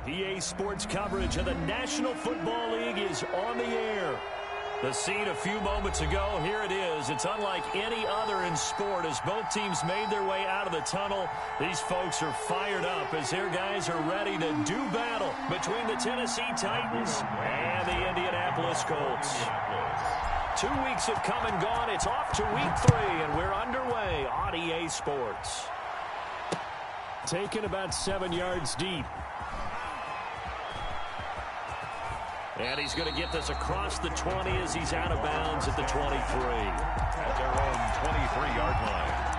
EA Sports coverage of the National Football League is on the air. The scene a few moments ago, here it is. It's unlike any other in sport as both teams made their way out of the tunnel. These folks are fired up as their guys are ready to do battle between the Tennessee Titans and the Indianapolis Colts. 2 weeks have come and gone. It's off to week 3, and we're underway on EA Sports. Taken about 7 yards deep. And he's going to get this across the 20 as he's out of bounds at the 23. At their own 23-yard line.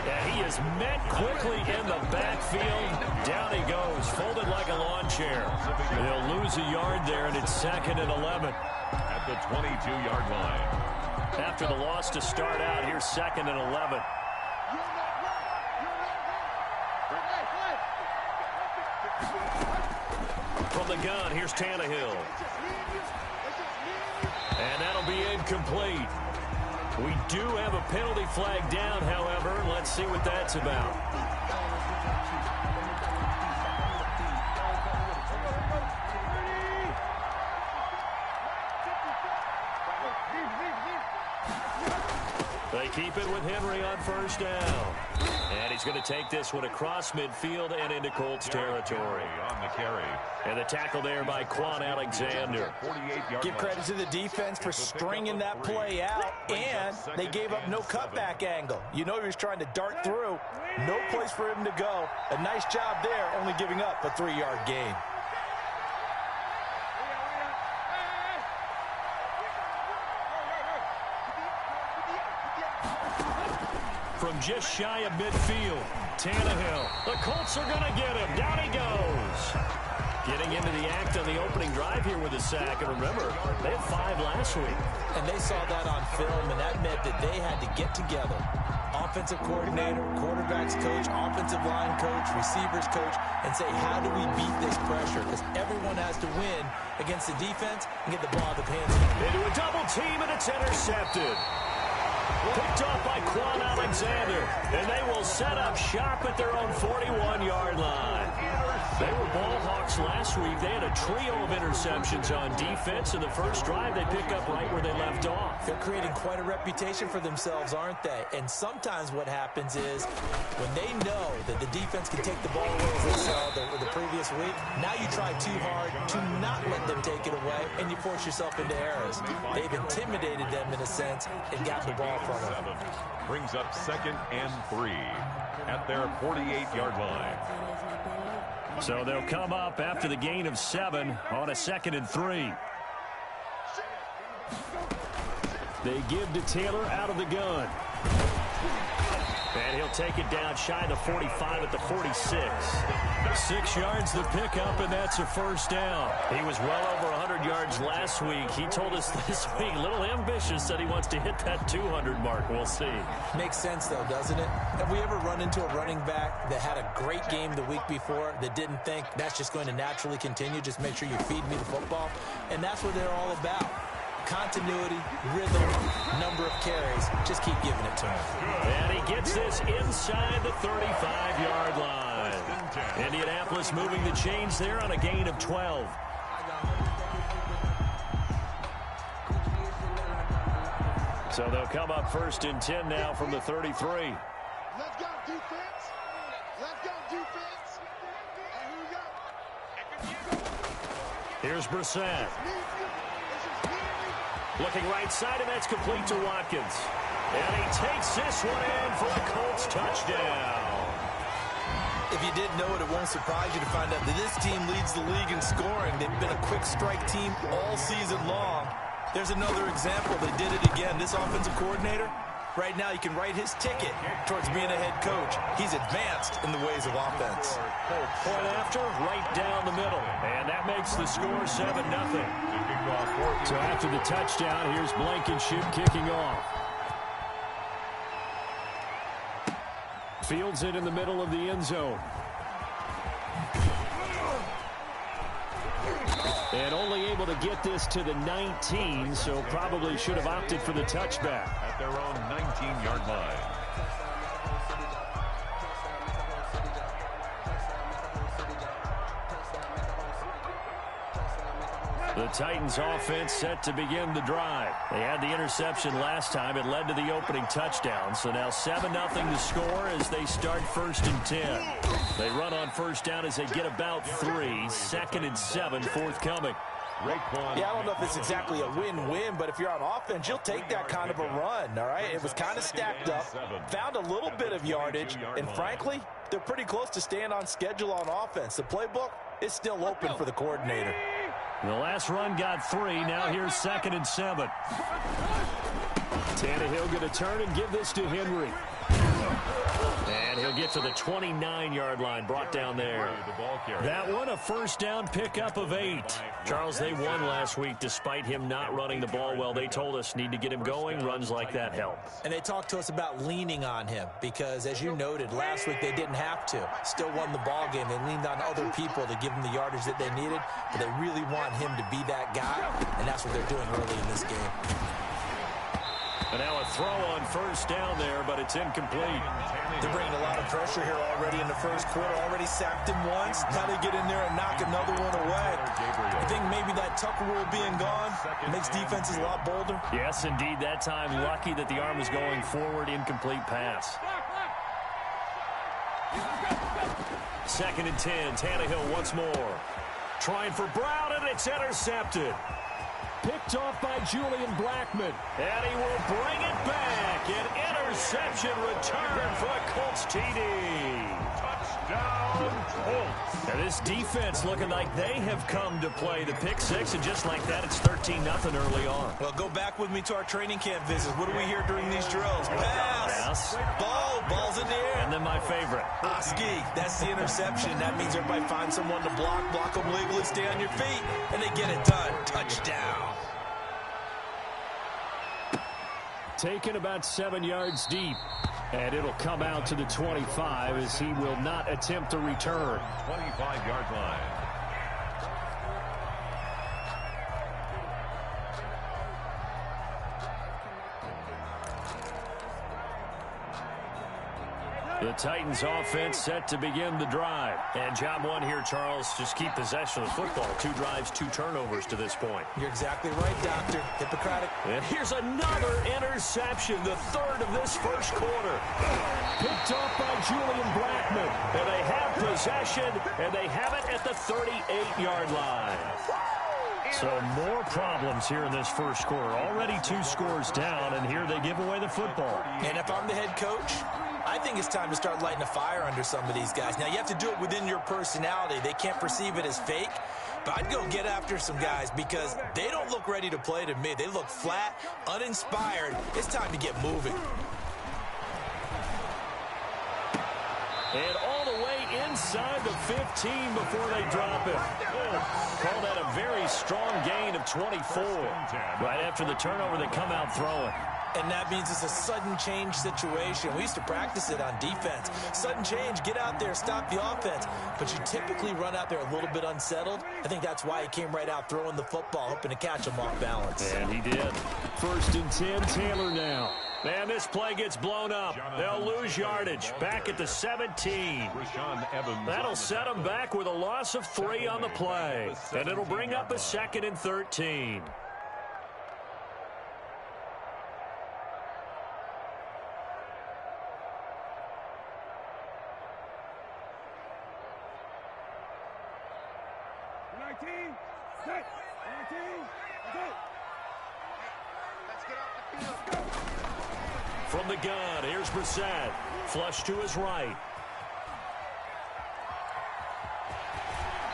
And he is met quickly in the backfield. Down he goes, folded like a lawn chair. They'll lose a yard there, and it's 2nd and 11. At the 22-yard line. After the loss to start out, here's 2nd and 11. From the gun, here's Tannehill. And that'll be incomplete. We do have a penalty flag down, however. Let's see what that's about. They keep it with Henry on first down. And he's going to take this one across midfield and into Colts territory. On the carry. And the tackle there by Quan Alexander. Give credit to the defense for stringing that play out, and they gave up no cutback angle. You know he was trying to dart through. No place for him to go. A nice job there, only giving up a 3-yard gain. From just shy of midfield, Tannehill. The Colts are going to get him. Down he goes. Getting into the act on the opening drive here with a sack. And remember, they had 5 last week. And they saw that on film, and that meant that they had to get together. Offensive coordinator, quarterbacks coach, offensive line coach, receivers coach, and say, how do we beat this pressure? Because everyone has to win against the defense and get the ball out of the hands. Into a double team, and it's intercepted. Picked off by Quan Alexander, and they will set up shop at their own 41-yard line. They were ball hawks last week. They had a trio of interceptions on defense. In the first drive, they pick up right where they left off. They're creating quite a reputation for themselves, aren't they? And sometimes what happens is when they know that the defense can take the ball away, as they saw the previous week, now you try too hard to not let them take it away, and you force yourself into errors. They've intimidated them in a sense and got the ball from them. Brings up 2nd and 3 at their 48-yard line. So they'll come up after the gain of 7 on a 2nd and 3. They give to Taylor out of the gun. And he'll take it down shy of the 45 at the 46. 6 yards the pickup, and that's a first down. He was well over 100 yards last week. He told us this week, a little ambitious, that he wants to hit that 200 mark. We'll see. Makes sense, though, doesn't it? Have we ever run into a running back that had a great game the week before that didn't think that's just going to naturally continue? Just make sure you feed me the football. And that's what they're all about. Continuity, rhythm, number of carries. Just keep giving it to him. And he gets this inside the 35-yard line. Indianapolis moving the chains there on a gain of 12. So they'll come up 1st and 10 now from the 33. Let's go, defense. Let's go, defense. And here we go. Here's Brissett. Looking right side, and that's complete to Watkins. And he takes this one in for a Colts touchdown. If you didn't know it, it won't surprise you to find out that this team leads the league in scoring. They've been a quick strike team all season long. There's another example. They did it again. This offensive coordinator, Right now, you can write his ticket towards being a head coach. He's advanced in the ways of offense. Point after, right down the middle. And that makes the score 7-0. So after the touchdown, here's Blankenship kicking off. Fields it in the middle of the end zone. And only able to get this to the 19, so probably should have opted for the touchback. At their own 19-yard line. The Titans offense set to begin the drive. They had the interception last time. It led to the opening touchdown. So now 7-0 to score as they start 1st and 10. They run on first down as they get about 3. 2nd and 7 forthcoming. Yeah, I don't know if it's exactly a win-win, but if you're on offense, you'll take that kind of a run, all right? It was kind of stacked up, found a little bit of yardage, and frankly, they're pretty close to staying on schedule on offense. The playbook is still open for the coordinator. The last run got 3. Now here's 2nd and 7. Tannehill going to turn and give this to Henry. And he'll get to the 29-yard line, brought down there. That one, a first down pickup of 8. Charles, they won last week despite him not running the ball well. They told us need to get him going. Runs like that help. And they talked to us about leaning on him because, as you noted, last week they didn't have to. Still won the ball game. They leaned on other people to give them the yardage that they needed, but they really want him to be that guy, and that's what they're doing early in this game. And now a throw on first down there, but it's incomplete. They're bringing a lot of pressure here already in the first quarter. Already sacked him once. Now they get in there and knock another one away. I think maybe that Tucker rule being gone makes defenses a lot bolder. Yes, indeed. That time, lucky that the arm was going forward. Incomplete pass. 2nd and 10. Tannehill once more. Trying for Brown, and it's intercepted. Picked off by Julian Blackmon. And he will bring it back. An interception return for a Colts TD. Touchdown, Colts. Now this defense looking like they have come to play the pick 6, and just like that, it's 13-0 early on. Well, go back with me to our training camp visits. What do we hear during these drills? Pass. Ball's in the air. And then my favorite. Oski, that's the interception. That means everybody finds someone to block them legally, stay on your feet, and they get it done. Touchdown. Taken about 7 yards deep. And it'll come out to the 25 as he will not attempt to return. 25-yard line. The Titans offense set to begin the drive. And job one here, Charles, just keep possession of the football. 2 drives, 2 turnovers to this point. You're exactly right, Doctor. Hippocratic. And here's another interception, the 3rd of this first quarter. Picked off by Julian Blackmon. And they have possession, and they have it at the 38-yard line. So more problems here in this first quarter. Already 2 scores down, and here they give away the football. And if I'm the head coach, I think it's time to start lighting a fire under some of these guys. Now, you have to do it within your personality. They can't perceive it as fake. But I'd go get after some guys because they don't look ready to play to me. They look flat, uninspired. It's time to get moving. And all the way inside the 15 before they drop it. Call that a very strong gain of 24. Right after the turnover, they come out throwing. And that means it's a sudden change situation. We used to practice it on defense. Sudden change, get out there, stop the offense. But you typically run out there a little bit unsettled. I think that's why he came right out throwing the football, hoping to catch him off balance. And he did. 1st and 10, Taylor now. And this play gets blown up. They'll lose yardage. Back at the 17. That'll set them back with a loss of 3 on the play. And it'll bring up a 2nd and 13. From the gun, here's Brissett. Flush to his right.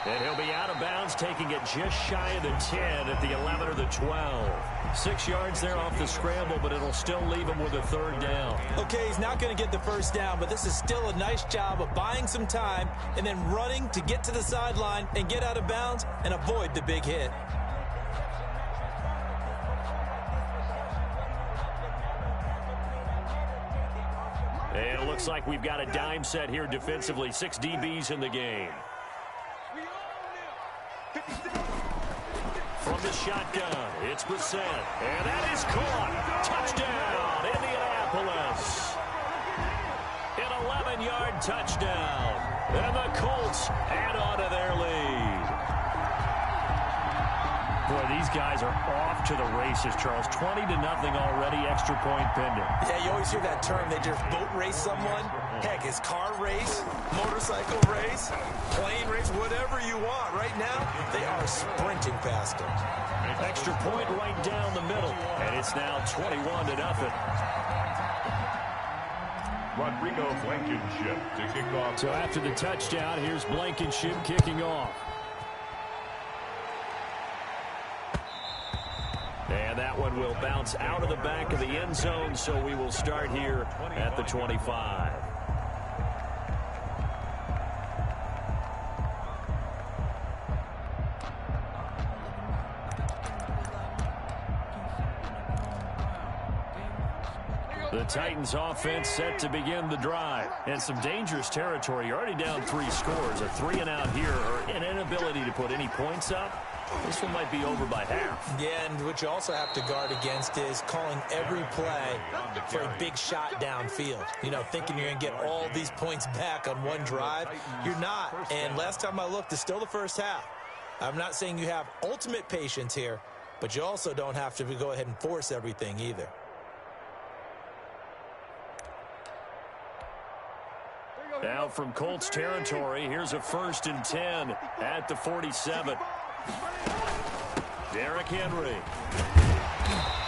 And he'll be out of bounds, taking it just shy of the 10 at the 11 or the 12. 6 yards there off the scramble, but it'll still leave him with a third down. Okay, he's not going to get the first down, but this is still a nice job of buying some time and then running to get to the sideline and get out of bounds and avoid the big hit. And it looks like we've got a dime set here defensively. 6 DBs in the game. From the shotgun, it's Brissett. And that is caught. Touchdown, Indianapolis. An 11-yard touchdown. And the Colts add on to their lead. Boy, these guys are off to the races, Charles. 20-0 already, extra point pending. Yeah, you always hear that term. They just boat race someone. Heck, it's car race, motorcycle race, plane race, whatever you want. Right now, they are sprinting past them. Extra point right down the middle. And it's now 21-0. Rodrigo Blankenship to kick off. So after the touchdown, here's Blankenship kicking off. And that one will bounce out of the back of the end zone, so we will start here at the 25. The Titans offense set to begin the drive. And some dangerous territory. You're already down 3 scores. A 3-and-out here, or an inability to put any points up. This one might be over by half. Yeah, and what you also have to guard against is calling every play for a big shot downfield. You know, thinking you're going to get all these points back on one drive. You're not. And last time I looked, it's still the first half. I'm not saying you have ultimate patience here, but you also don't have to go ahead and force everything either. Now from Colts territory, here's a 1st and 10 at the 47. Derrick Henry.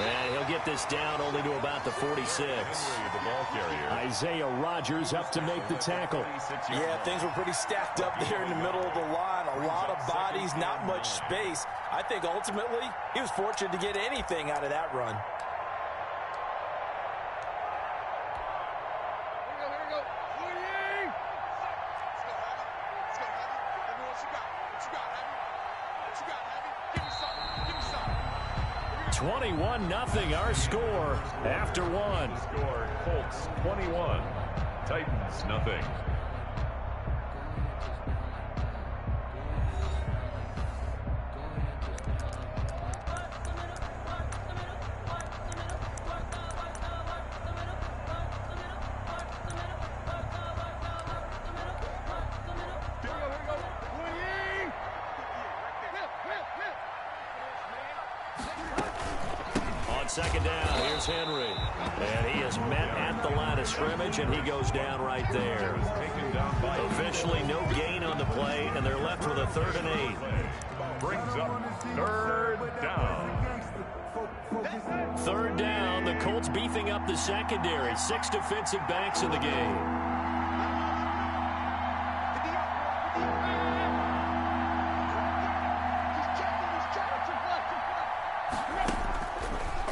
And he'll get this down only to about the 46. The ball carrier. Isaiah Rodgers up to make the tackle. Yeah, things were pretty stacked up there in the middle of the line. A lot of bodies, not much space. I think ultimately he was fortunate to get anything out of that run. Here we go. 21-0 our score after one. Score Colts 21, Titans nothing. Second down, here's Henry. And he is met at the line of scrimmage, and he goes down right there. Officially no gain on the play, and they're left with a 3rd and 8. Brings up 3rd down. 3rd down, the Colts beefing up the secondary. 6 defensive backs in the game.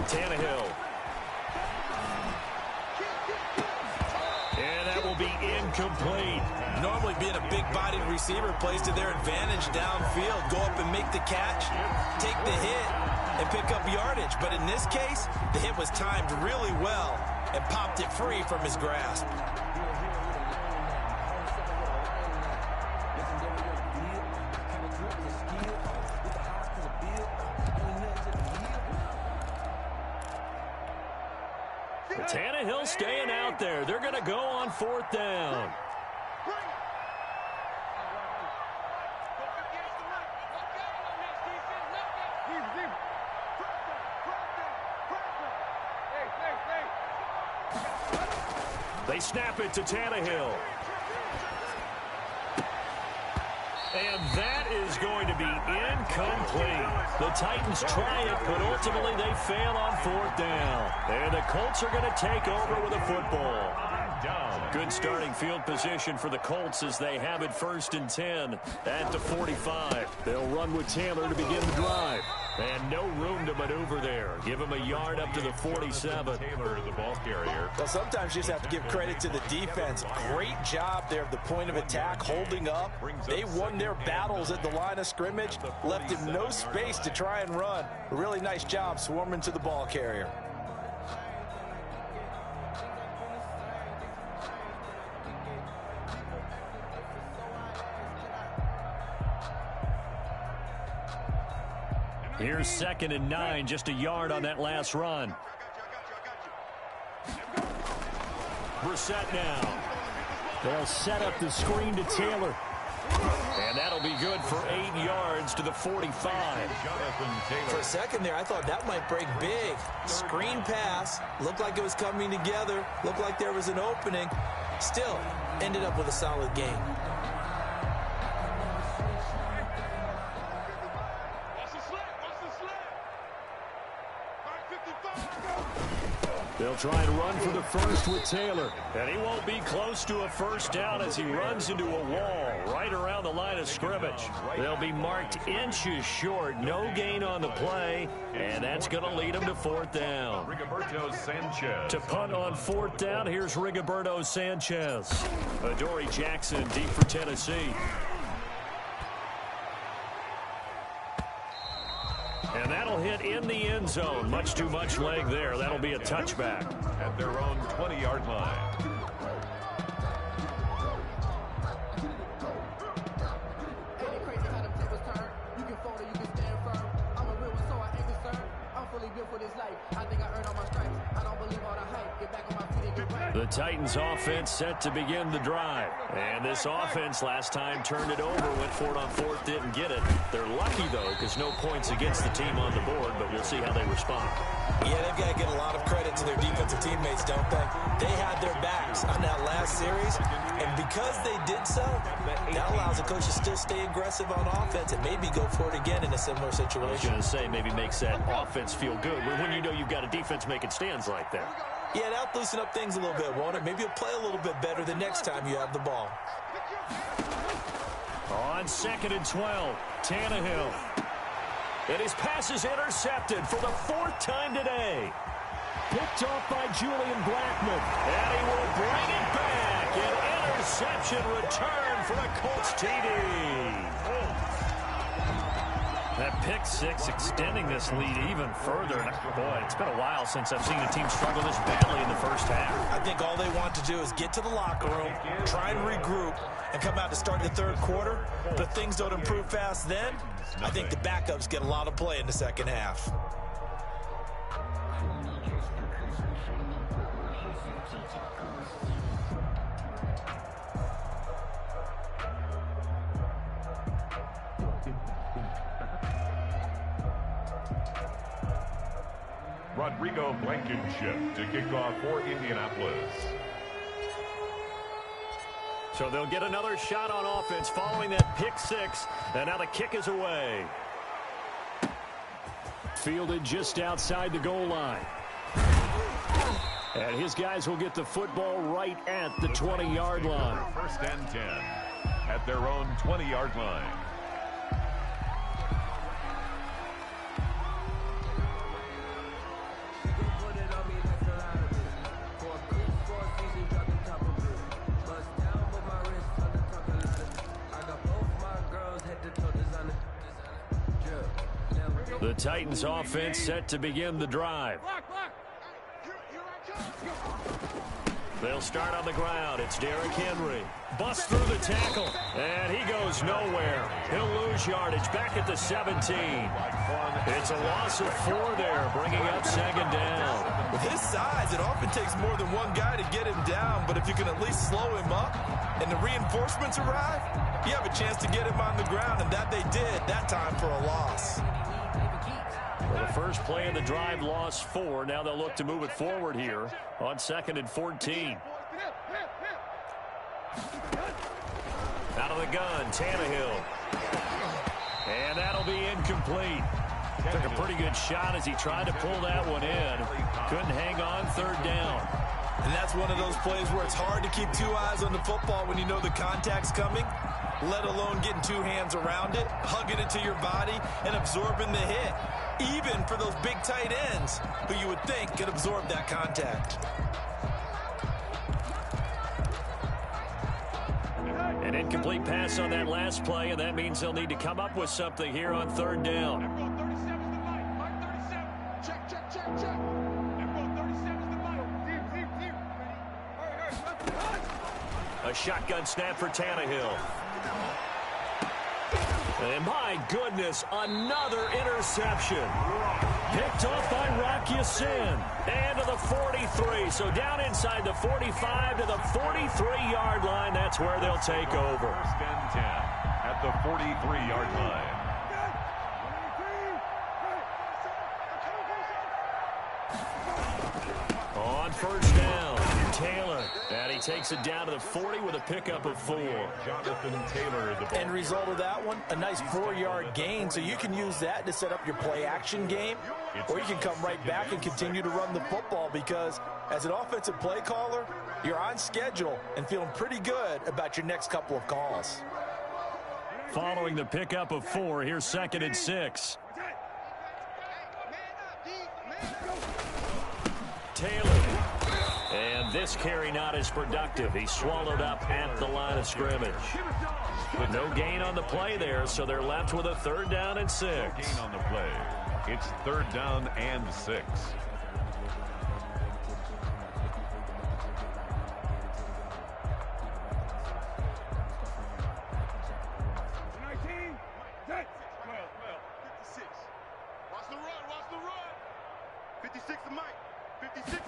Tannehill. And that will be incomplete. Normally being a big-bodied receiver plays to their advantage downfield. Go up and make the catch, take the hit, and pick up yardage. But in this case, the hit was timed really well and popped it free from his grasp. Tannehill staying out there. They're going to go on 4th down. They snap it to Tannehill. And that is going to be incomplete. The Titans try it, but ultimately they fail on 4th down. And the Colts are going to take over with a football. down. Good starting field position for the Colts as they have it 1st and 10 at the 45. They'll run with Taylor to begin the drive. And no room to maneuver there. Give him a yard up to the 47. Taylor, the ball carrier. Well, sometimes you just have to give credit to the defense. Great job there at the point of attack, holding up. They won their battles at the line of scrimmage, left him no space to try and run. A really nice job swarming to the ball carrier. Here's 2nd and 9, just a yard on that last run. Brissett now. They'll set up the screen to Taylor. And that'll be good for 8 yards to the 45. For a second there, I thought that might break big. Screen pass. Looked like it was coming together. Looked like there was an opening. Still, ended up with a solid game. They'll try and run for the first with Taylor. And he won't be close to a first down as he runs into a wall right around the line of scrimmage. They'll be marked inches short. No gain on the play. And that's going to lead them to 4th down. Rigoberto Sanchez. To punt on 4th down, here's Rigoberto Sanchez. Adoree Jackson deep for Tennessee. And that'll hit in the end zone. Much too much leg there. That'll be a touchback. At their own 20-yard line. The Titans offense set to begin the drive. And this offense last time turned it over, went for it on 4th, didn't get it. They're lucky, though, because no points against the team on the board, but we'll see how they respond. Yeah, they've got to get a lot of credit to their defensive teammates, don't they? They had their backs on that last series, and because they did so, that allows the coach to still stay aggressive on offense and maybe go for it again in a similar situation. I was going to say, maybe makes that offense feel good when you know you've got a defense making stands like that. Yeah, that'll loosen up things a little bit, won't it? Maybe you'll play a little bit better the next time you have the ball. On 2nd and 12, Tannehill. And his pass is intercepted for the 4th time today. Picked off by Julian Blackmon. And he will bring it back. An interception return for a Colts TD. That pick 6 extending this lead even further. Boy, it's been a while since I've seen a team struggle this badly in the first half. I think all they want to do is get to the locker room, try and regroup, and come out to start the 3rd quarter. But if things don't improve fast then, I think the backups get a lot of play in the 2nd half. Rodrigo Blankenship to kick off for Indianapolis. So they'll get another shot on offense following that pick 6. And now the kick is away. Fielded just outside the goal line. And his guys will get the football right at the 20-yard line. 1st and 10 at their own 20-yard line. The Titans offense set to begin the drive. They'll start on the ground. It's Derrick Henry. Busts through the tackle. And he goes nowhere. He'll lose yardage back at the 17. It's a loss of 4 there, bringing up 2nd down. With his size, it often takes more than one guy to get him down. But if you can at least slow him up and the reinforcements arrive, you have a chance to get him on the ground. And that they did, that time for a loss. Well, the first play of the drive lost 4. Now they'll look to move it forward here on 2nd and 14. Out of the gun, Tannehill. And that'll be incomplete. Took a pretty good shot as he tried to pull that one in. Couldn't hang on 3rd down. And that's one of those plays where it's hard to keep two eyes on the football when you know the contact's coming, let alone getting two hands around it, hugging it to your body, and absorbing the hit, even for those big tight ends who you would think could absorb that contact. An incomplete pass on that last play, and that means they'll need to come up with something here on third down. Check, check, check, check. A shotgun snap for Tannehill. And my goodness, another interception. Picked off by Rock Ya-Sin. And to the 43. So down inside the 45 to the 43-yard line. That's where they'll take over. First and 10 at the 43-yard line. On first down, Taylor. And he takes it down to the 40 with a pickup of 4. Jonathan Taylor is the ball. End result of that one, a nice 4-yard gain, so you can use that to set up your play-action game, or you can come right back and continue to run the football because as an offensive play caller, you're on schedule and feeling pretty good about your next couple of calls. Following the pickup of 4, here's 2nd and 6. Taylor. And this carry not as productive. He's swallowed up at the line of scrimmage. With no gain on the play there, so they're left with a 3rd down and 6. Gain on the play. It's 3rd down and 6. Watch the run, watch the run. 56 to Mike. 56.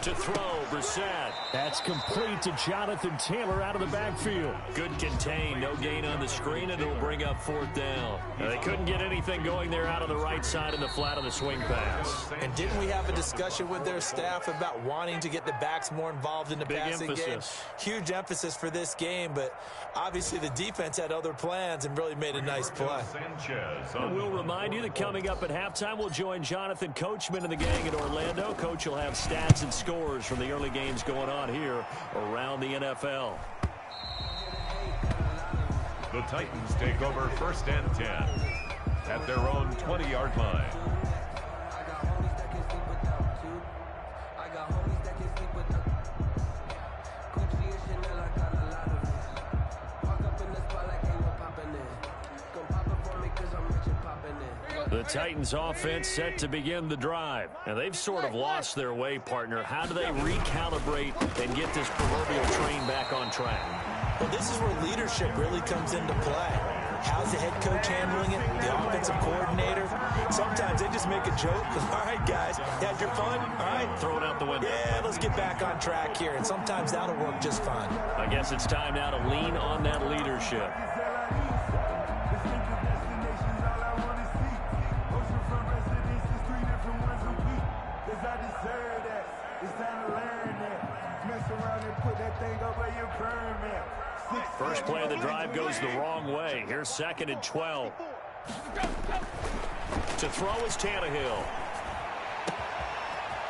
To throw, Brissett. That's complete to Jonathan Taylor out of the backfield. Good contain, no gain on the screen, and it'll bring up 4th down. Now, they couldn't get anything going there out of the right side in the flat of the swing pass. And didn't we have a discussion with their staff about wanting to get the backs more involved in the passing game? Huge emphasis for this game, but obviously the defense had other plans and really made a nice play. And we'll remind you that coming up at halftime, we'll join Jonathan Coachman and the gang in Orlando. Coach will have stats and scores from the early games going on here around the NFL. The Titans take over 1st and 10 at their own 20-yard line. The Titans offense set to begin the drive. And they've sort of lost their way, partner. How do they recalibrate and get this proverbial train back on track? Well, this is where leadership really comes into play. How's the head coach handling it? The offensive coordinator? Sometimes they just make a joke. All right, guys, you had your fun? All right. Throw it out the window. Yeah, let's get back on track here. And sometimes that'll work just fine. I guess it's time now to lean on that leadership. First play of the drive goes the wrong way. Here's 2nd and 12. To throw is Tannehill.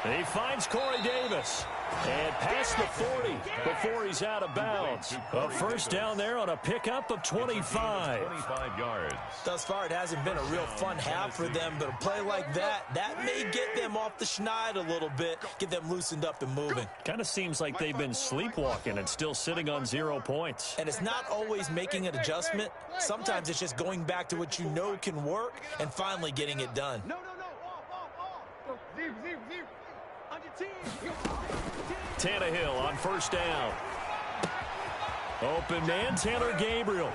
And he finds Corey Davis. And past the 40 before he's out of bounds. A first down there on a pickup of 25. 25 yards. Thus far, it hasn't been a real fun half for them, but a play like that may get them off the schneid a little bit, get them loosened up and moving. Kind of seems like they've been sleepwalking and still sitting on 0 points. And it's not always making an adjustment. Sometimes it's just going back to what you know can work and finally getting it done. No. Zero. On your team. Tannehill on first down. Open man, Taylor Gabriel.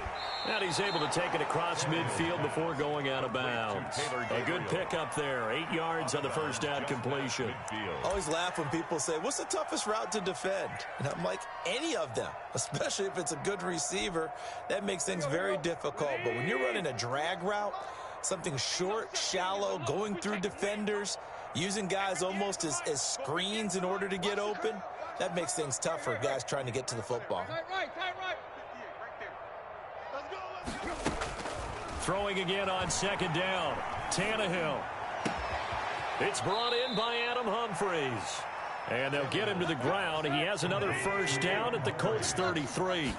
And he's able to take it across midfield before going out of bounds. A good pickup there. 8 yards on the first down completion. I always laugh when people say, what's the toughest route to defend? And I'm like, any of them, especially if it's a good receiver. That makes things very difficult. But when you're running a drag route, something short, shallow, going through defenders, using guys almost as screens in order to get open, that makes things tough for guys trying to get to the football. Right. Let's go. Throwing again on 2nd down. Tannehill. It's brought in by Adam Humphries. And they'll get him to the ground. He has another first down at the Colts 33.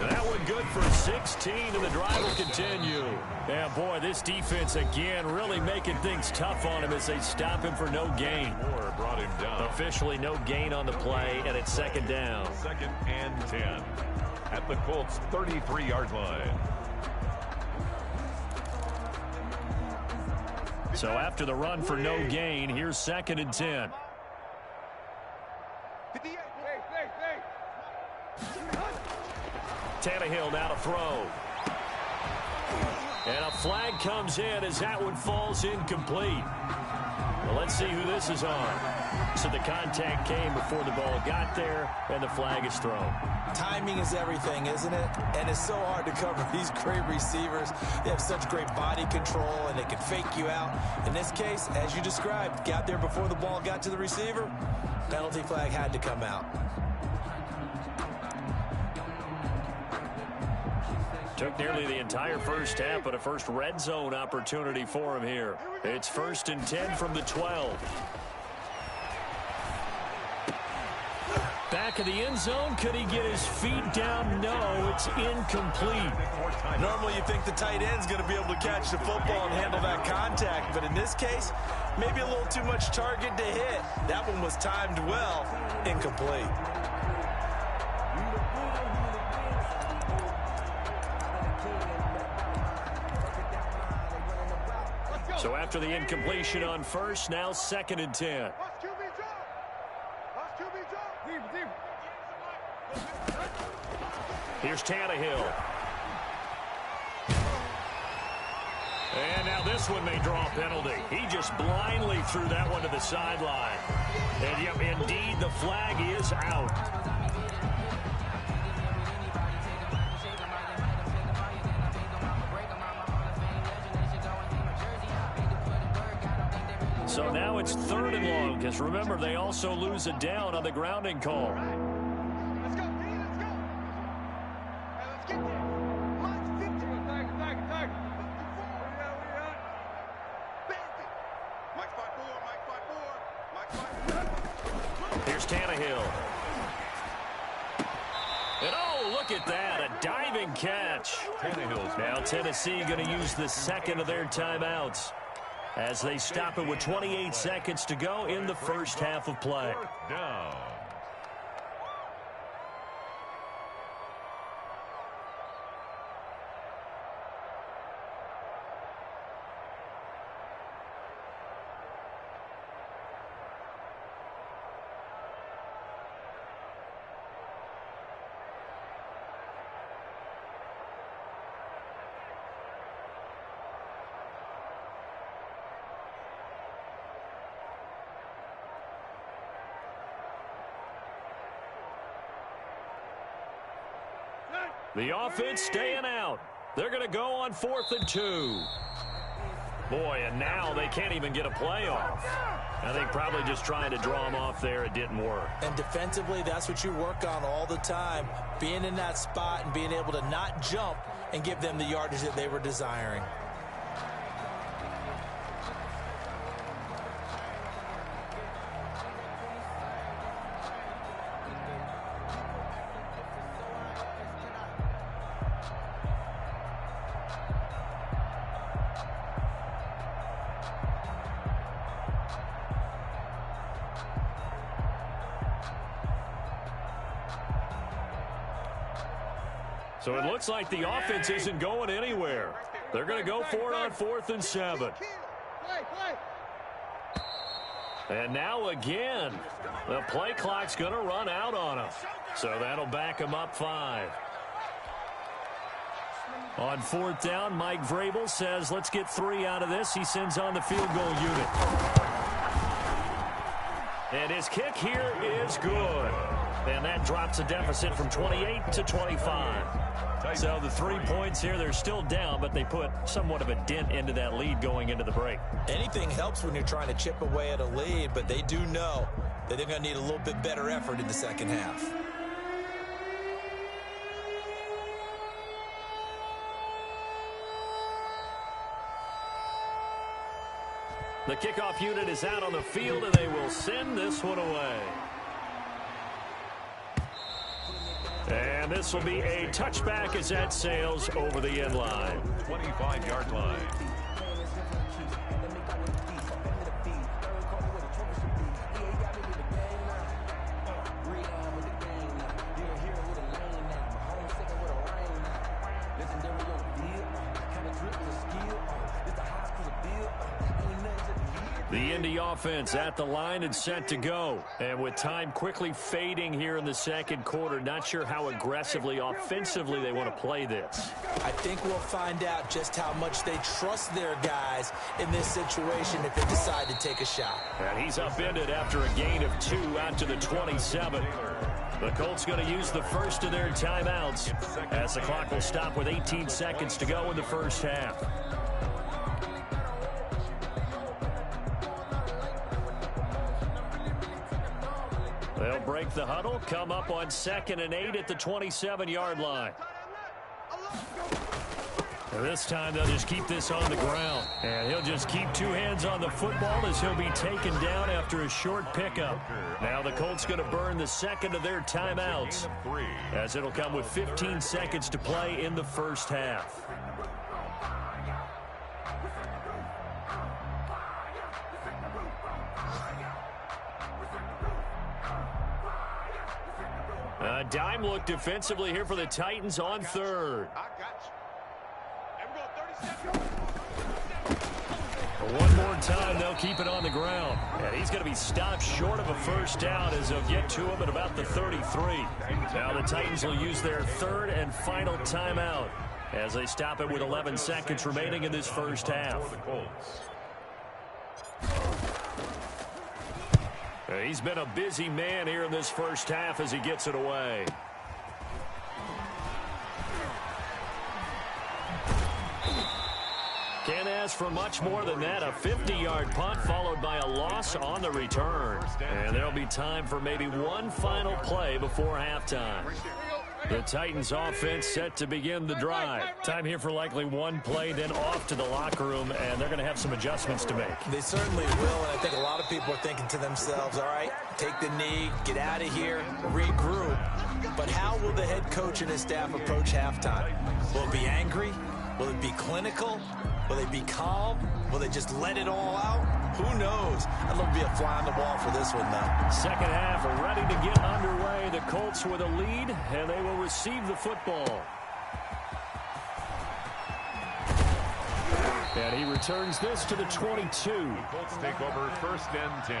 That one good for 16, and the drive will continue. Yeah, boy, this defense again really making things tough on him as they stop him for no gain. Moore brought him down. Officially no gain on the play, and it's second down. 2nd and 10 at the Colts 33-yard line. So after the run for no gain, here's 2nd and 10. Tannehill now to throw. And a flag comes in as that one falls incomplete. Well, let's see who this is on. So the contact came before the ball got there, and the flag is thrown. Timing is everything, isn't it? And it's so hard to cover these great receivers. They have such great body control, and they can fake you out. In this case, as you described, got there before the ball got to the receiver. Penalty flag had to come out. Took nearly the entire first half, but a first red zone opportunity for him here. It's 1st and 10 from the 12. Back of the end zone. Could he get his feet down? No, it's incomplete. Normally you think the tight end's going to be able to catch the football and handle that contact, but in this case, maybe a little too much target to hit. That one was timed well. Incomplete. So after the incompletion on first, now 2nd and 10. Here's Tannehill. And now this one may draw a penalty. He just blindly threw that one to the sideline. And yep, indeed, the flag is out. So now it's 3rd and long, because remember, they also lose a down on the grounding call. Let's go, Dean, let's go. Hey, let's get there. March 50. Tag. Bandit. Mike 5-4. Here's Tannehill. And oh, look at that, a diving catch. Now Tennessee going to use the 2nd of their timeouts as they stop it with 28 seconds to go in the first half of play. 4th down. The offense staying out. They're going to go on 4th and 2. Boy, and now they can't even get a play off. I think probably just trying to draw them off there, it didn't work. And defensively, that's what you work on all the time. Being in that spot and being able to not jump and give them the yardage that they were desiring. So it looks like the offense isn't going anywhere. They're going to go for it on 4th and 7. And now again, the play clock's going to run out on them. So that'll back them up 5. On 4th down, Mike Vrabel says, let's get 3 out of this. He sends on the field goal unit. And his kick here is good. And that drops the deficit from 28 to 25. So the 3 points here, they're still down, but they put somewhat of a dent into that lead going into the break. Anything helps when you're trying to chip away at a lead, but they do know that they're going to need a little bit better effort in the second half. The kickoff unit is out on the field, and they will send this one away. And this will be a touchback as that sails over the end line. 25-yard line. The Indy offense at the line and set to go. And with time quickly fading here in the second quarter, not sure how aggressively, offensively they want to play this. I think we'll find out just how much they trust their guys in this situation if they decide to take a shot. And he's upended after a gain of 2 out to the 27. The Colts going to use the first of their timeouts as the clock will stop with 18 seconds to go in the first half. They'll break the huddle, come up on 2nd and 8 at the 27-yard line. And this time they'll just keep this on the ground. And he'll just keep 2 hands on the football as he'll be taken down after a short pickup. Now the Colts going to burn the second of their timeouts as it'll come with 15 seconds to play in the first half. A dime look defensively here for the Titans on 3rd. One more time, they'll keep it on the ground. And he's going to be stopped short of a first down as they'll get to him at about the 33. Now the Titans will use their 3rd and final timeout as they stop it with 11 seconds remaining in this first half. He's been a busy man here in this first half as he gets it away. Can't ask for much more than that. A 50-yard punt followed by a loss on the return. And there'll be time for maybe one final play before halftime. The Titans offense set to begin the drive. Time here for likely one play, then off to the locker room, and they're going to have some adjustments to make. They certainly will, and I think a lot of people are thinking to themselves, all right, take the knee, get out of here, regroup. But how will the head coach and his staff approach halftime? Will it be angry? Will it be clinical? Will they be calm? Will they just let it all out? Who knows? I'd love to be a fly on the wall for this one, though. Second half ready to get underway. The Colts with a lead, and they will receive the football. And he returns this to the 22. The Colts take over 1st and 10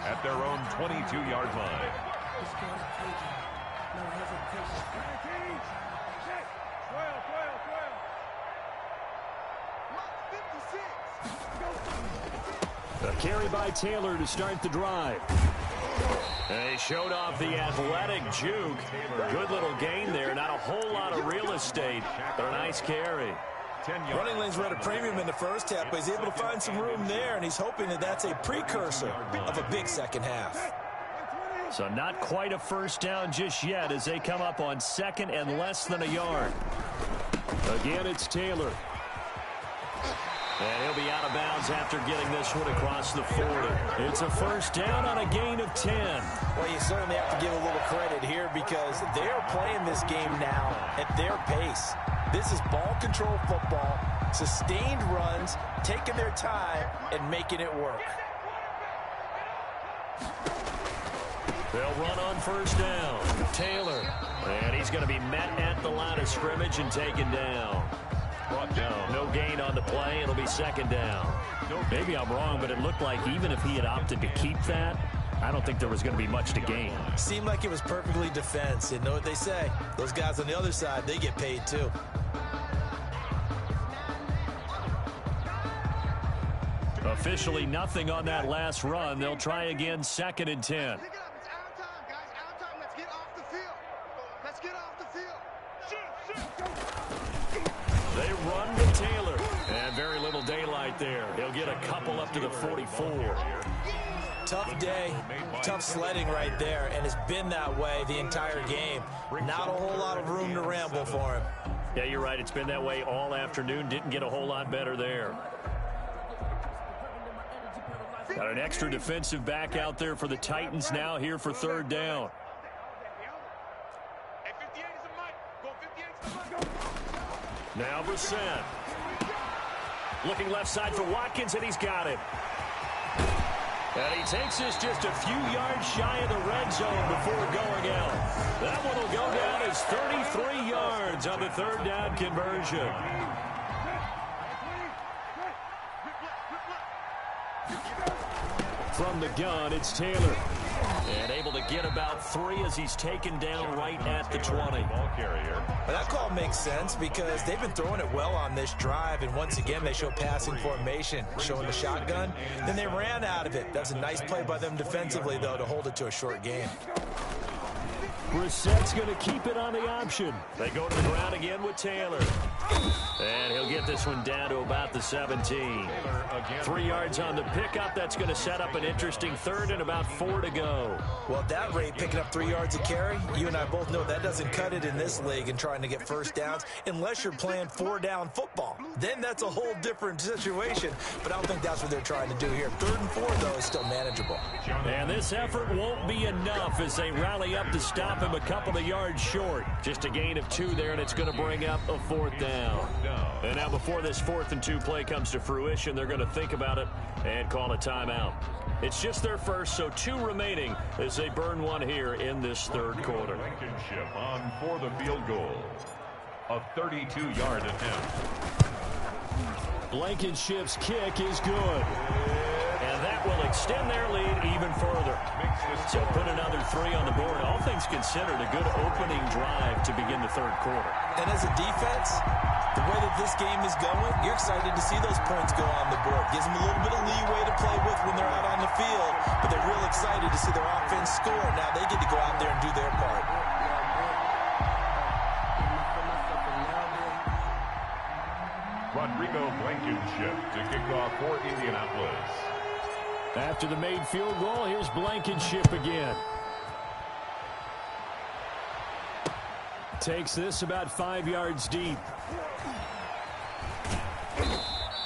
at their own 22-yard line. A carry by Taylor to start the drive. They showed off the athletic juke. Good little gain there. Not a whole lot of real estate, but a nice carry. Running lanes were at a premium in the first half, but he's able to find some room there, and he's hoping that that's a precursor of a big second half. So not quite a first down just yet as they come up on 2nd and less than a yard. Again, it's Taylor. And he'll be out of bounds after getting this one across the 40. It's a first down on a gain of 10. Well, you certainly have to give a little credit here because they're playing this game now at their pace. This is ball control football, sustained runs, taking their time, and making it work. They'll run on first down. Taylor. And he's going to be met at the line of scrimmage and taken down. No gain on the play. It'll be 2nd down. Maybe I'm wrong, but it looked like even if he had opted to keep that, I don't think there was going to be much to gain. Seemed like it was perfectly defense. You know what they say. Those guys on the other side, they get paid too. Officially nothing on that last run. They'll try again 2nd and 10. Pick it up. It's our time, guys. Our time. Let's get off the field. Let's get off the field. They run to Taylor. And very little daylight there. He'll get a couple up to the 44. Tough day, tough sledding right there, and it's been that way the entire game. Not a whole lot of room to ramble for him. Yeah, you're right. It's been that way all afternoon. Didn't get a whole lot better there. Got an extra defensive back out there for the Titans now here for third down. Now Brissett. Looking left side for Watkins, and he's got it. And he takes this just a few yards shy of the red zone before going out. That one will go down as 33 yards on the third down conversion. From the gun, it's Taylor. And able to get about 3 as he's taken down right at the 20. Ball carrier. But that call makes sense because they've been throwing it well on this drive, and once again they show passing formation, showing the shotgun. Then they ran out of it. That's a nice play by them defensively, though, to hold it to a short gain. Brissett's going to keep it on the option. They go to the ground again with Taylor. And he'll get this one down to about the 17. 3 yards on the pickup. That's going to set up an interesting third and about 4 to go. Well, at that rate, picking up 3 yards a carry, you and I both know that doesn't cut it in this league and trying to get first downs unless you're playing 4-down football. Then that's a whole different situation. But I don't think that's what they're trying to do here. 3rd and 4, though, is still manageable. And this effort won't be enough as they rally up to stop him a couple of yards short. Just a gain of 2 there, and it's going to bring up a 4th down. And now before this 4th and 2 play comes to fruition, they're going to think about it and call a timeout. It's just their first, so 2 remaining as they burn one here in this 3rd quarter. Blankenship on for the field goal. A 32-yard attempt. Blankenship's kick is good. And that will extend their lead even further. So put another 3 on the board. All things considered, a good opening drive to begin the 3rd quarter. And as a defense, the way that this game is going, you're excited to see those points go on the board. Gives them a little bit of leeway to play with when they're out on the field, but they're real excited to see their offense score. Now they get to go out there and do their part. Rodrigo Blankenship to kick off for Indianapolis. After the made field goal, here's Blankenship again. Takes this about 5 yards deep.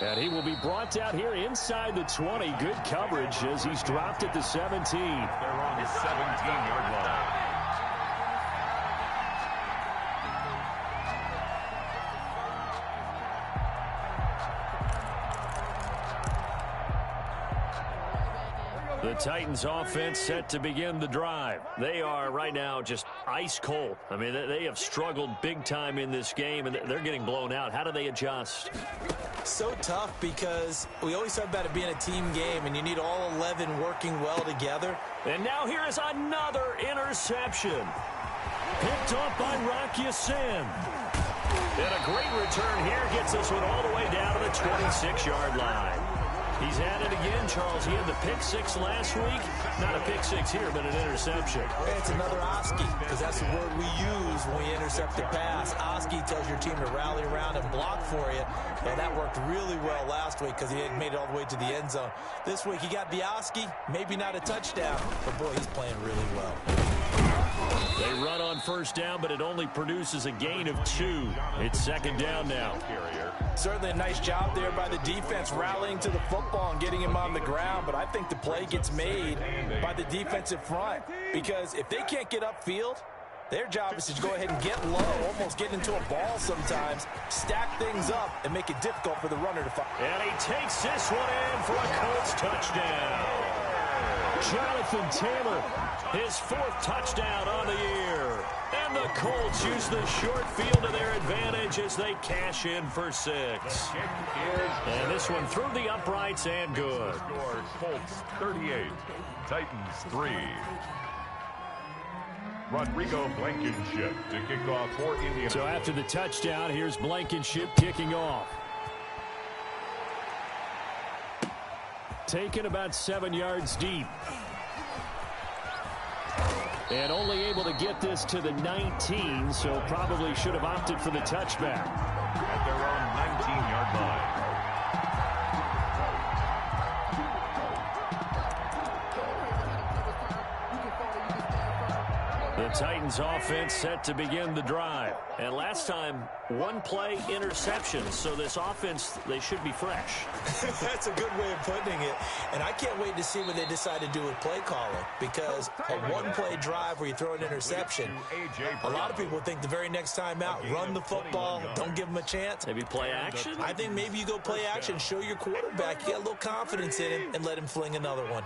And he will be brought out here inside the 20. Good coverage as he's dropped at the 17. They're on the 17-yard line. The Titans offense set to begin the drive. They are right now just ice cold. I mean, they have struggled big time in this game, and they're getting blown out. How do they adjust? So tough because we always talk about it being a team game, and you need all 11 working well together. And now here is another interception. Picked off by Rocky Sin. And a great return here gets this one all the way down to the 26-yard line. He's at it again, Charles. He had the pick 6 last week. Not a pick 6 here, but an interception. It's another Oski, because that's the word we use when we intercept the pass. Oski tells your team to rally around and block for you. Well, that worked really well last week because he had made it all the way to the end zone. This week he got the Oski, maybe not a touchdown, but boy, he's playing really well. They run on first down, but it only produces a gain of 2. It's second down now. Certainly a nice job there by the defense rallying to the football and getting him on the ground, but I think the play gets made by the defensive front because if they can't get upfield, their job is to go ahead and get low, almost get into a ball sometimes, stack things up, and make it difficult for the runner to find. And he takes this one in for a Colts touchdown. Jonathan Taylor, his 4th touchdown on the year. And the Colts use the short field to their advantage as they cash in for 6. And this one through the uprights and good. Score Colts 38, Titans 3. Rodrigo Blankenship to kick off for Indiana. So after the touchdown, here's Blankenship kicking off. Taken about 7 yards deep. And only able to get this to the 19, so probably should have opted for the touchback. At their own 19-yard line. The Titans offense set to begin the drive. And last time, one play interception. So this offense, they should be fresh. That's a good way of putting it. And I can't wait to see what they decide to do with play calling. Because a one-play drive where you throw an interception, a lot of people think the very next time out, run the football, don't give them a chance. Maybe play action? I think maybe you go play action, show your quarterback, you get a little confidence in him, and let him fling another one.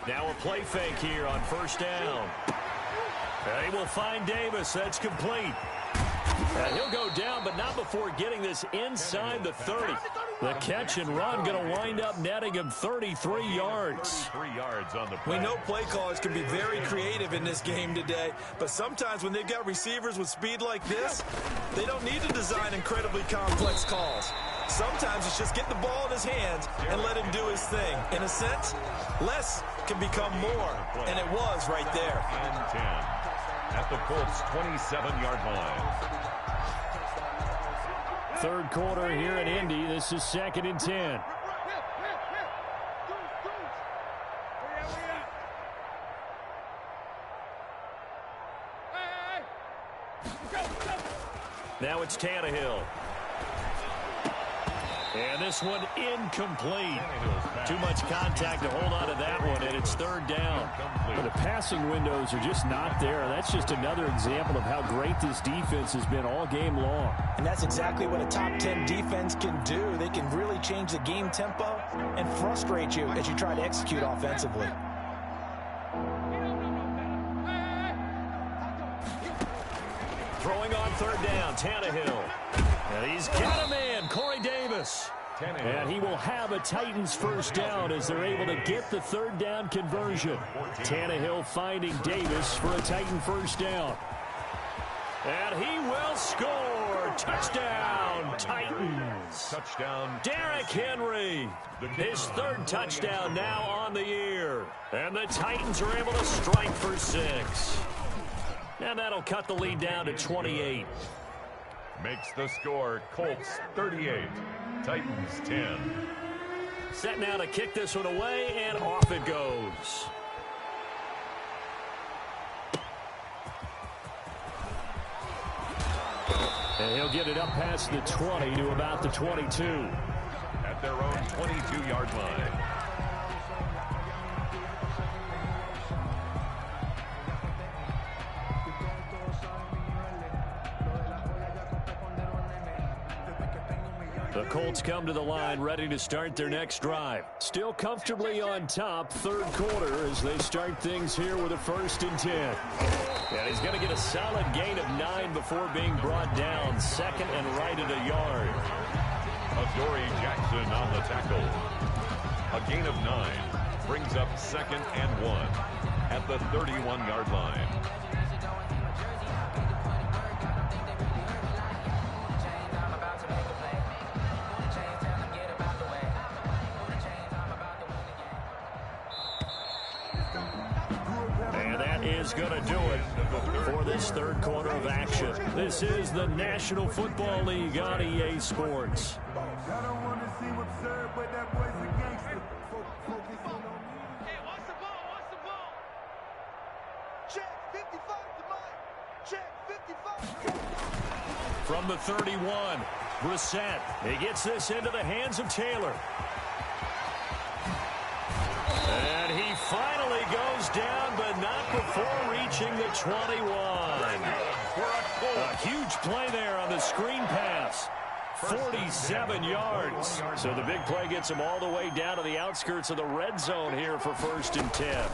Now a play fake here on first down. They will find Davis. That's complete. And he'll go down, but not before getting this inside the 30. The catch and run going to wind up netting him 33 yards. 3 yards on the play. We know play callers can be very creative in this game today, but sometimes when they've got receivers with speed like this, they don't need to design incredibly complex calls. Sometimes it's just get the ball in his hands and let him do his thing. In a sense, less can become more, and it was right there. And 10 at the Colts' 27-yard line. Third quarter here in Indy. This is 2nd and 10. Now it's Tannehill. And this one incomplete. Too much contact to hold on to that one, and it's 3rd down. But the passing windows are just not there. That's just another example of how great this defense has been all game long. And that's exactly what a top 10 defense can do. They can really change the game tempo and frustrate you as you try to execute offensively. Throwing on 3rd down, Tannehill. And he's got a man, Corey Davis. And he will have a Titans first down as they're able to get the 3rd down conversion. Tannehill finding Davis for a Titan first down. And he will score. Touchdown, Titans. Touchdown. Derrick Henry. His 3rd touchdown now on the year. And the Titans are able to strike for 6. And that'll cut the lead down to 28. Makes the score Colts 38, Titans 10. Set now to kick this one away, and off it goes. And he'll get it up past the 20 to about the 22. At their own 22-yard line. The Colts come to the line ready to start their next drive. Still comfortably on top, 3rd quarter as they start things here with a 1st and 10. And he's going to get a solid gain of 9 before being brought down. 2nd and right at a yard. Adoree Jackson on the tackle. A gain of 9 brings up 2nd and 1 at the 31-yard line. Is going to do it for this 3rd quarter of action. This is the National Football League on EA Sports. I don't want to see what's served, but that boy's a gangster. Hey, what's the ball? What's the ball? Check 55 to mine. Check 55. From the 31, Brissett. He gets this into the hands of Taylor. And he finally goes down, but not before reaching the 21. A huge play there on the screen pass. 47 yards. So the big play gets him all the way down to the outskirts of the red zone here for 1st and 10.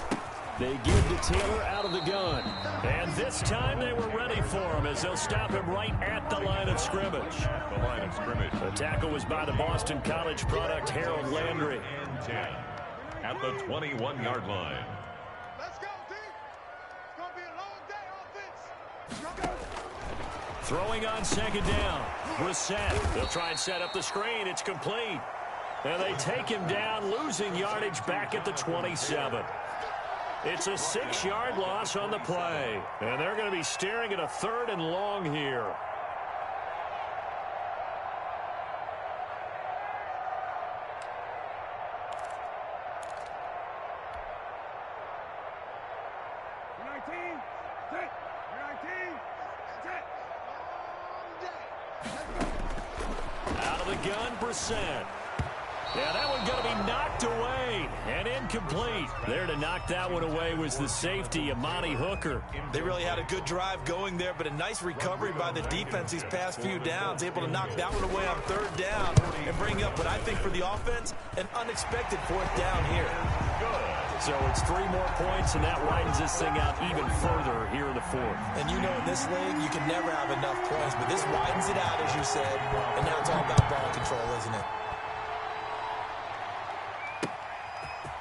They give to Taylor out of the gun. And this time they were ready for him as they'll stop him right at the line of scrimmage. The line of scrimmage. The tackle was by the Boston College product, Harold Landry. And 10 at the 21-yard line. Let's go, team. It's going to be a long day, offense. Throwing on 2nd down. Brissett. They'll try and set up the screen. It's complete. And they take him down, losing yardage back at the 27. It's a 6-yard loss on the play. And they're going to be staring at a 3rd and long here. gun, Brissett. Yeah, that one going to be knocked away and incomplete. There to knock that one away was the safety, Amani Hooker. They really had a good drive going there, but a nice recovery by the defense these past few downs, able to knock that one away on third down and bring up what I think for the offense, an unexpected fourth down here. So it's 3 more points, and that widens this thing out even further here in the fourth. And you know in this league, you can never have enough points, but this widens it out, as you said, and now it's all about ball control, isn't it?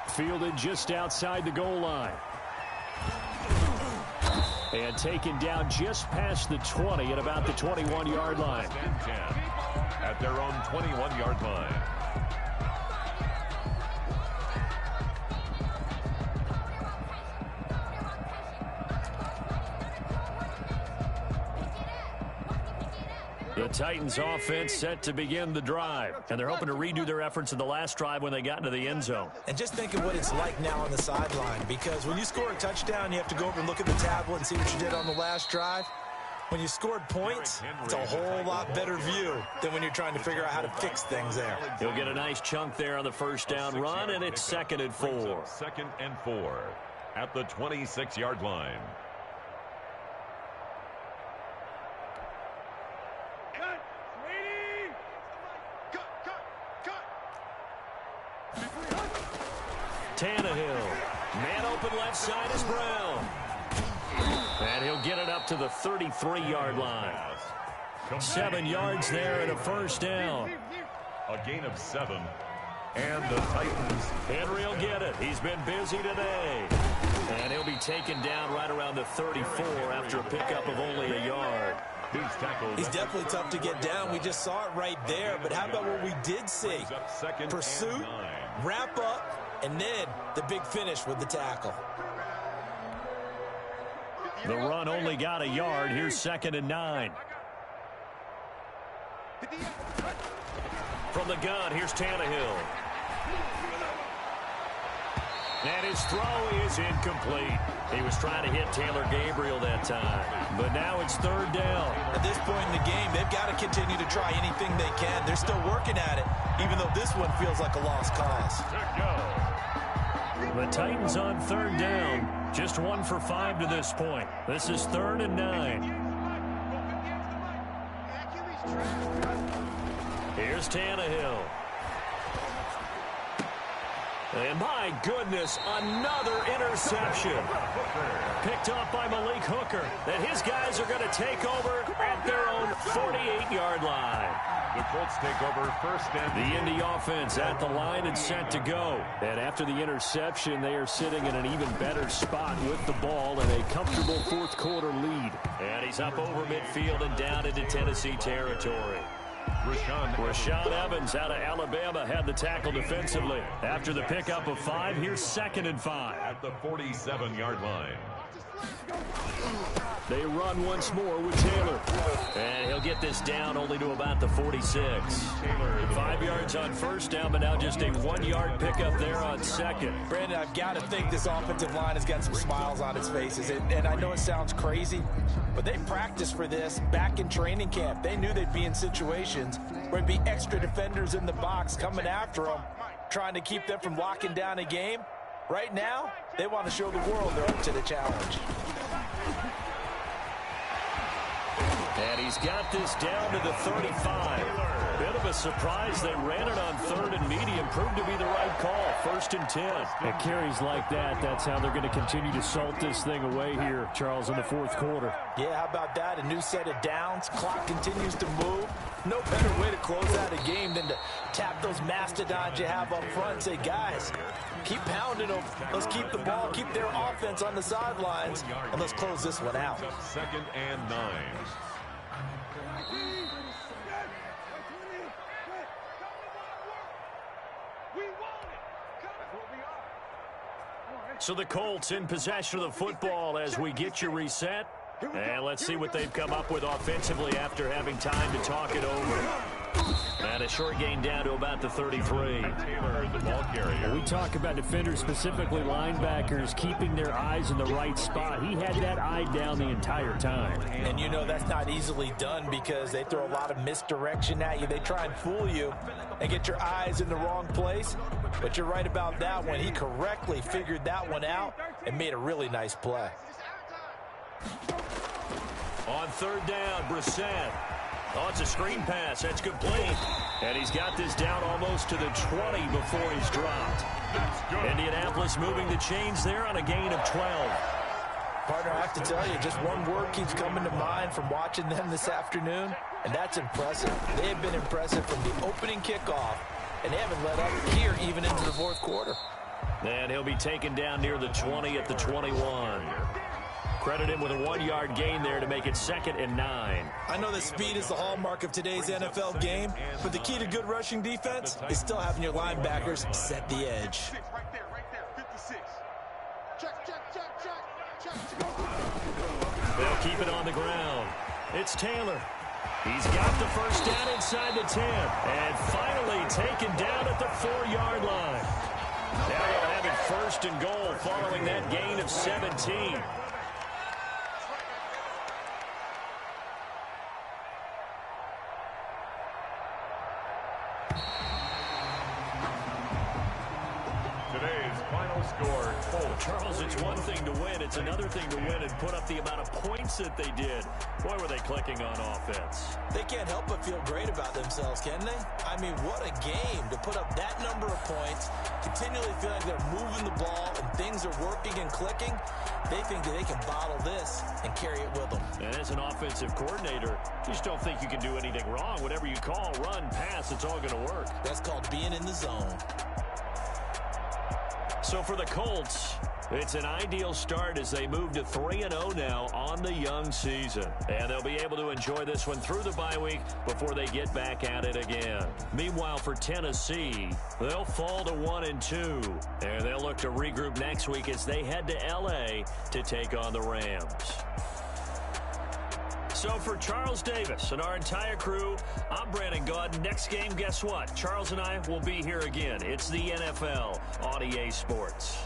Fielded just outside the goal line. And taken down just past the 20 at about the 21-yard line. 10 at their own 21-yard line. The Titans offense set to begin the drive, and they're hoping to redo their efforts in the last drive when they got into the end zone. And just think of what it's like now on the sideline, because when you score a touchdown, you have to go over and look at the tablet and see what you did on the last drive. When you scored points, it's a whole lot better view than when you're trying to figure out how to fix things there. He'll get a nice chunk there on the first down run, and it's 2nd and 4. 2nd and 4 at the 26-yard line. Tannehill. Man open left side is Brown. And he'll get it up to the 33-yard line. 7 yards there and a first down. A gain of 7. And the Titans. Henry will get it. He's been busy today. And he'll be taken down right around the 34 after a pickup of only a yard. He's definitely tough to get down. We just saw it right there. But how about what we did see? Pursuit, wrap up, and then the big finish with the tackle. The run only got a yard. Here's 2nd and 9. From the gun, here's Tannehill. And his throw is incomplete. He was trying to hit Taylor Gabriel that time. But now it's 3rd down. At this point in the game, they've got to continue to try anything they can. They're still working at it, even though this one feels like a lost cause. The Titans on 3rd down. Just 1 for 5 to this point. This is 3rd and 9. Here's Tannehill. And my goodness, another interception. Picked off by Malik Hooker. And his guys are going to take over at their own 48-yard line. The Colts take over 1st and the Indy offense at the line and set to go. And after the interception, they are sitting in an even better spot with the ball and a comfortable 4th quarter lead. And he's up over midfield and down into Tennessee territory. Rashaan Evans out of Alabama had the tackle defensively. After the pickup of 5, here's 2nd and 5. At the 47-yard line. They run once more with Taylor. And he'll get this down only to about the 46. 5 yards on 1st down, but now just a 1-yard pickup there on 2nd. Brandon, I've got to think this offensive line has got some smiles on its faces. And I know it sounds crazy, but they practiced for this back in training camp. They knew they'd be in situations where it'd be extra defenders in the box coming after them, trying to keep them from locking down a game. Right now, they want to show the world they're up to the challenge. And he's got this down to the 35. Bit of a surprise. They ran it on 3rd and medium. Proved to be the right call. 1st and 10. At carries like that, that's how they're going to continue to salt this thing away here, Charles, in the 4th quarter. Yeah, how about that? A new set of downs. Clock continues to move. No better way to close out a game than to tap those mastodons you have up front and say, guys, keep pounding them. Let's keep the ball, keep their offense on the sidelines, and let's close this one out. 2nd and 9. So the Colts in possession of the football as we get you reset. And let's see what they've come up with offensively after having time to talk it over. And a short gain down to about the 33. Taylor, the ball carrier. We talk about defenders, specifically linebackers, keeping their eyes in the right spot. He had that eye down the entire time. And you know that's not easily done because they throw a lot of misdirection at you. They try and fool you and get your eyes in the wrong place. But you're right about that one. He correctly figured that one out and made a really nice play. On third down, Brissett. Oh, it's a screen pass. That's complete. And he's got this down almost to the 20 before he's dropped. Indianapolis moving the chains there on a gain of 12. Partner, I have to tell you, just one word keeps coming to mind from watching them this afternoon, and that's impressive. They have been impressive from the opening kickoff, and they haven't let up here even into the fourth quarter. And he'll be taken down near the 20 at the 21. Credit him with a 1-yard gain there to make it 2nd and 9. I know that speed is the hallmark of today's NFL game, but the key to good rushing defense is still having your linebackers set the edge. Right there, 56. Check. They'll keep it on the ground. It's Taylor. He's got the first down inside the 10. And finally taken down at the 4-yard line. Now they'll have it 1st and goal following that gain of 17. Score, Colts. Charles, it's one thing to win. It's another thing to win and put up the amount of points that they did. Boy, were they clicking on offense. They can't help but feel great about themselves, can they? I mean, what a game to put up that number of points, continually feel like they're moving the ball and things are working and clicking. They think that they can bottle this and carry it with them. And as an offensive coordinator, you just don't think you can do anything wrong. Whatever you call, run, pass, it's all going to work. That's called being in the zone. So for the Colts, it's an ideal start as they move to 3-0 now on the young season. And they'll be able to enjoy this one through the bye week before they get back at it again. Meanwhile, for Tennessee, they'll fall to 1-2. And they'll look to regroup next week as they head to L.A. to take on the Rams. So for Charles Davis and our entire crew, I'm Brandon Gaudin. Next game, guess what? Charles and I will be here again. It's the NFL on EA Sports.